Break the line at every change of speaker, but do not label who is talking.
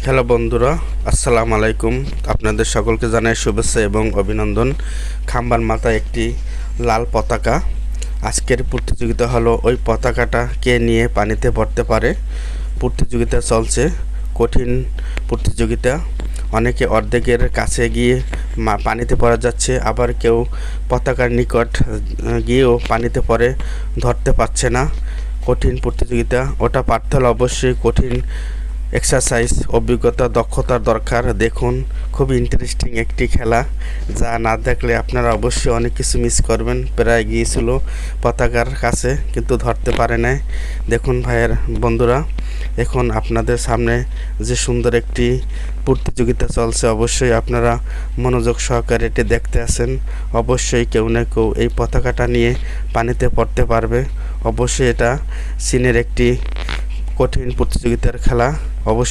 Hello বন্ধুরা, আসসালামু আলাইকুম। আপনাদের সকলকে জানাই শুভেচ্ছা এবং অভিনন্দন। খাম্বার মাথায় একটি লাল পতাকা। আজকের প্রতিযোগিতা হলো ওই পতাকাটা কে নিয়ে পানিতে পড়তে পারে। প্রতিযোগিতা চলছে, কঠিন প্রতিযোগিতা। অনেকে অর্ধেকের কাছে গিয়ে পানিতে পড়া যাচ্ছে, আবার কেউ পতাকার নিকট গিয়েও পানিতে পড়ে ধরতে পারছে না। কঠিন প্রতিযোগিতা, ওটা পারতে হলে অবশ্যই কঠিন এক্সারসাইজ, অভিজ্ঞতা, দক্ষতার দরকার। দেখুন, খুবই ইন্টারেস্টিং একটি খেলা, যা না দেখলে আপনারা অবশ্যই অনেক কিছু মিস করবেন। প্রায় গিয়েছিল পতাকার কাছে কিন্তু ধরতে পারে নাই। দেখুন ভাইয়ের বন্ধুরা, এখন আপনাদের সামনে যে সুন্দর একটি প্রতিযোগিতা চলছে, অবশ্যই আপনারা মনোযোগ সহকারে এটি দেখতে আছেন। অবশ্যই কেউ না কেউ এই পতাকাটা নিয়ে পানিতে পড়তে পারবে। অবশ্যই এটা চীনের একটি কঠিন প্রতিযোগিতার খেলা। অবশ্যই